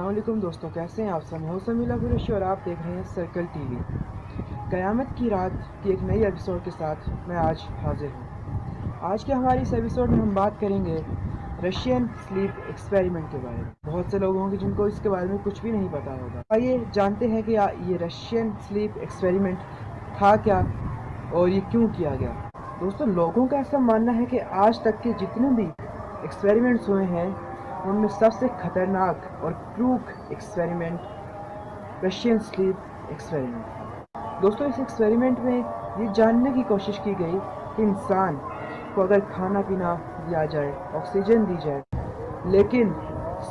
السلام علیکم دوستوں، کیسے ہیں آپ سب؟ میں سمیلا قریشی اور آپ دیکھ رہے ہیں سرکل ٹی وی۔ قیامت کی رات کی ایک نئی ایپیسوڈ کے ساتھ میں آج حاضر ہوں۔ آج کے ہماری اس ایپیسوڈ میں ہم بات کریں گے رشین سلیپ ایکسپیریمنٹ کے بارے میں۔ بہت سے لوگ ہوں گے جن کو اس کے بارے میں کچھ بھی نہیں پتا ہوگا۔ آئیے جانتے ہیں کہ یہ رشین سلیپ ایکسپیریمنٹ تھا کیا اور یہ کیوں کیا گیا۔ دوستوں، لوگوں کا ایسا ماننا ہے کہ آج تک کے جتنے بھی ایکسپیریمنٹس ہوئے ہیں ان میں سب سے خطرناک اور کروک ایکسپیریمنٹ رشین سلیپ ایکسپیریمنٹ تھا۔ دوستوں، اس ایکسپیریمنٹ میں یہ جاننے کی کوشش کی گئی کہ انسان کو اگر کھانا پینا دیا جائے، آکسیجن دی جائے، لیکن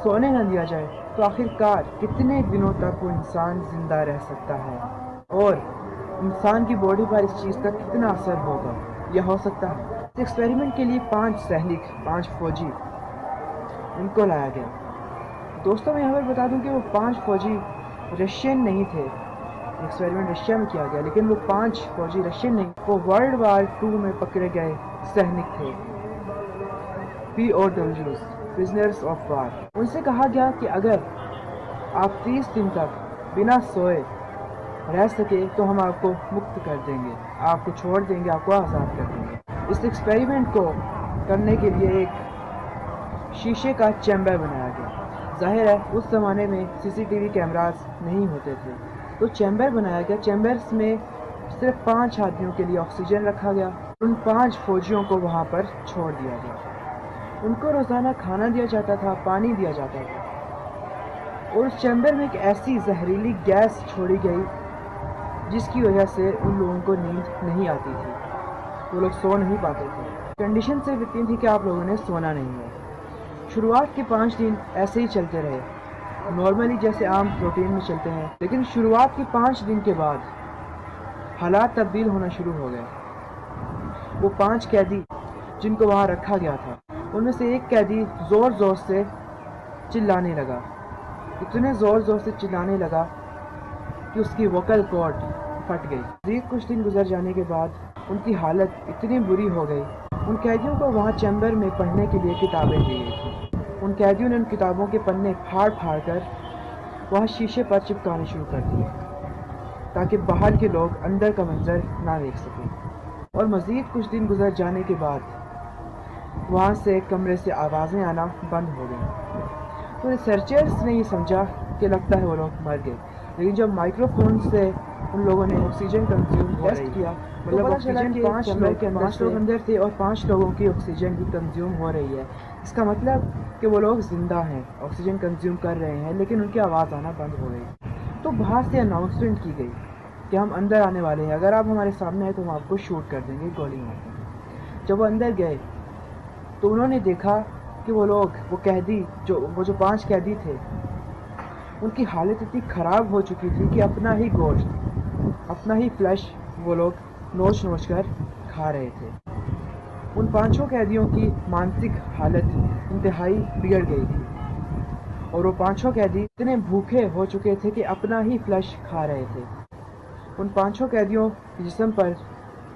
سونے نہ دیا جائے تو آخر کار کتنے دنوں تک وہ انسان زندہ رہ سکتا ہے اور انسان کی باڈی پر اس چیز کا کتنا اثر ہوگا یا ہو سکتا ہے۔ اس ایکسپیریمنٹ کے لیے 5 فوجی ان کو لایا گیا۔ دوستوں، میں یہاں پر بتا دوں کہ وہ 5 فوجی رشین نہیں تھے۔ ایکسپیریمنٹ رشیا میں کیا گیا لیکن وہ 5 فوجی رشین نہیں، وہ ورلڈ وار 2 میں پکڑے گئے سینک تھے، POWs، پرزنرز آف وار۔ ان سے کہا گیا کہ اگر آپ 30 دن تک بنا سوئے رہ سکے تو ہم آپ کو مکت کر دیں گے، آپ کو چھوڑ دیں گے، آپ کو آزاد کر دیں گے۔ اس ایکسپیریمنٹ کو کرنے کے لیے ایک شیشے کا چیمبر بنایا گیا۔ ظاہر ہے اس زمانے میں CCTV کیمراز نہیں ہوتے تھے تو چیمبر بنایا گیا۔ چیمبرز میں صرف 5 آدمیوں کے لیے آکسیجن رکھا گیا۔ ان 5 فوجیوں کو وہاں پر چھوڑ دیا گیا۔ ان کو روزانہ کھانا دیا جاتا تھا، پانی دیا جاتا تھا اور اس چیمبر میں ایک ایسی زہریلی گیس چھوڑی گئی جس کی وجہ سے ان لوگوں کو نیند نہیں آتی تھی، وہ لوگ سو نہیں پاتے تھے۔ کنڈیشن صرف اتنی تھی کہ آپ لوگوں نے سونا نہیں ہے۔ شروعات کے 5 دن ایسے ہی چلتے رہے، نارملی جیسے عام روٹین میں چلتے ہیں، لیکن شروعات کے 5 دن کے بعد حالات تبدیل ہونا شروع ہو گئے۔ وہ 5 قیدی جن کو وہاں رکھا گیا تھا، ان میں سے ایک قیدی زور زور سے چلانے لگا، اتنے زور زور سے چلانے لگا کہ اس کی ووکل کارڈ پھٹ گئی۔ مزید کچھ دن گزر جانے کے بعد ان کی حالت اتنی بری ہو گئی، ان قیدیوں کو وہاں چیمبر میں پڑھنے کے لیے کتابیں دی گئی تھیں۔ ان قیدیوں نے ان کتابوں کے پنے پھاڑ پھاڑ کر وہاں شیشے پر چپکانے شروع کر دیے تاکہ باہر کے لوگ اندر کا منظر نہ دیکھ سکیں۔ اور مزید کچھ دن گزر جانے کے بعد وہاں سے کمرے سے آوازیں آنا بند ہو گئیں۔ تو ریسرچرز نے یہ سمجھا کہ لگتا ہے وہ لوگ مر گئے، لیکن جب مائکرو فون سے ان لوگوں نے آکسیجن کنزیوم ٹیسٹ کیا، مطلب آکسیجن 5 لوگ کے اندر تھے اور 5 لوگوں کی آکسیجن بھی کنزیوم ہو رہی ہے۔ اس کا مطلب کہ وہ لوگ زندہ ہیں، آکسیجن کنزیوم کر رہے ہیں، لیکن ان کی آواز آنا بند ہو گئی۔ تو باہر سے اناؤنسمنٹ کی گئی کہ ہم اندر آنے والے ہیں، اگر آپ ہمارے سامنے آئے تو ہم آپ کو شوٹ کر دیں گے، گولی مار دیں گے۔ جب وہ اندر گئے تو انہوں نے دیکھا کہ وہ قیدی جو 5 قیدی تھے، ان کی حالت اتنی خراب ہو چکی تھی کہ اپنا ہی گوشت، اپنا ہی فلیش وہ لوگ نوچ نوچ کر کھا رہے تھے۔ ان 5 قیدیوں کی مانسک حالت انتہائی بگڑ گئی تھی اور وہ 5 قیدی اتنے بھوکے ہو چکے تھے کہ اپنا ہی فلیش کھا رہے تھے۔ ان 5 قیدیوں کے جسم پر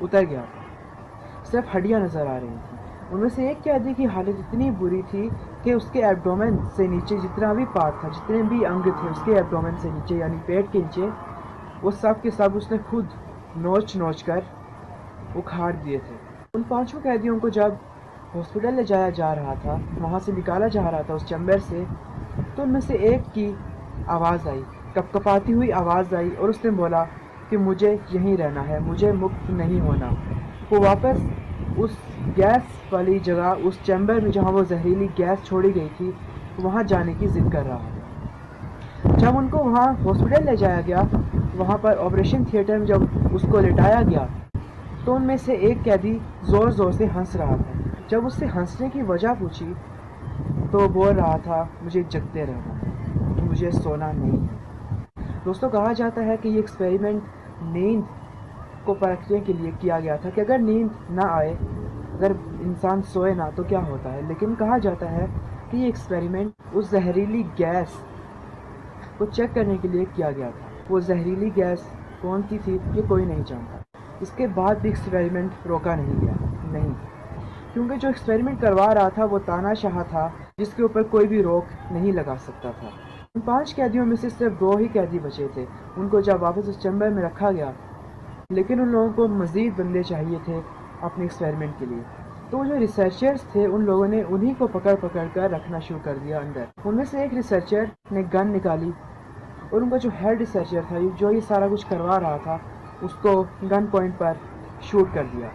اتر گیا تھا، صرف ہڈیاں نظر آ رہی تھیں۔ ان میں سے ایک قیدی کی حالت اتنی بری تھی کہ اس کے ایبڈومن سے نیچے جتنا بھی پارٹ تھا، جتنے بھی انگ تھے اس کے ایبڈومن سے نیچے یعنی پیٹ کے نیچے، وہ سب کے سب اس نے خود نوچ نوچ کر اکھاڑ دیے تھے۔ ان 5 قیدیوں کو جب ہاسپٹل لے جایا جا رہا تھا، وہاں سے نکالا جا رہا تھا اس چیمبر سے، تو ان میں سے ایک کی آواز آئی، کپکپاتی ہوئی آواز آئی اور اس نے بولا کہ مجھے یہیں رہنا ہے، مجھے مکت نہیں ہونا۔ وہ واپس اس گیس والی جگہ، اس چیمبر میں جہاں وہ زہریلی گیس چھوڑی گئی تھی، وہاں جانے کی ضد کر رہا تھا۔ جب ان کو وہاں ہاسپٹل لے جایا گیا، وہاں پر آپریشن تھیٹر میں جب اس کو لٹایا گیا تو ان میں سے ایک قیدی زور زور سے ہنس رہا تھا۔ جب اس سے ہنسنے کی وجہ پوچھی تو وہ بول رہا تھا مجھے جگتے رہنا، مجھے سونا نہیں ہے۔ دوستوں، کہا جاتا ہے کہ یہ ایکسپیریمنٹ نیند کو پرکھنے کے لیے کیا گیا تھا کہ اگر نیند نہ آئے، اگر انسان سوئے نہ تو کیا ہوتا ہے، لیکن کہا جاتا ہے کہ یہ ایکسپیریمنٹ اس زہریلی گیس کو چیک کرنے کے لیے کیا گیا تھا۔ وہ زہریلی گیس کون سی تھی یہ کوئی نہیں جانتا۔ اس کے بعد بھی ایکسپیریمنٹ روکا نہیں گیا، نہیں، کیونکہ جو ایکسپیریمنٹ کروا رہا تھا وہ تانا شاہ تھا جس کے اوپر کوئی بھی روک نہیں لگا سکتا تھا۔ ان 5 قیدیوں میں سے صرف 2 ہی قیدی بچے تھے۔ ان کو جب واپس اس چیمبر میں رکھا گیا، لیکن ان لوگوں کو مزید بندے چاہیے تھے اپنے ایکسپیریمنٹ کے لیے، تو جو ریسرچرز تھے ان لوگوں نے انہی کو پکڑ کر رکھنا شروع کر دیا اندر۔ ان میں سے ایک ریسرچر نے گن نکالی اور ان کا جو ہیڈ ریسرچر تھا جو یہ سارا کچھ کروا رہا تھا اس کو گن پوائنٹ پر شوٹ کر دیا،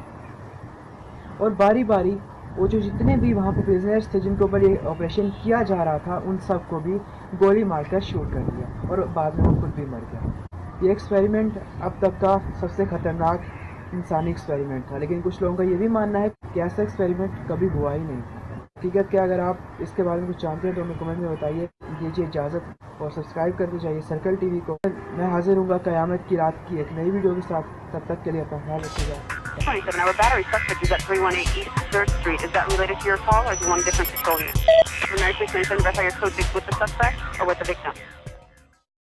اور باری باری وہ جو جتنے بھی وہاں پہ پریزنرز تھے جن کے اوپر یہ آپریشن کیا جا رہا تھا ان سب کو بھی گولی مار کر شوٹ کر دیا، اور بعد میں وہ خود بھی مر گیا۔ یہ ایکسپیریمنٹ اب تک کا سب سے خطرناک انسانی ایکسپیریمنٹ تھا، لیکن کچھ لوگوں کا یہ بھی ماننا ہے کہ ایسا ایکسپیریمنٹ کبھی ہوا ہی نہیں تھا۔ حقیقت کیا، اگر آپ اس کے بارے میں کچھ جانتے ہیں تو ہمیں کمنٹ میں بتائیے۔ دیجیے اجازت اور سبسکرائب کرتے جائیے سرکل ٹی وی کو۔ میں حاضر ہوں گا قیامت کی رات کی ایک نئی ویڈیو کے ساتھ، تب تک کے لیے اپنا خیال رکھیے گا۔ 27-hour battery suspect is at 318 East 3rd Street. Is that related to your call or do you want a different custodian? American 27, verify your code with the suspect or with the victim?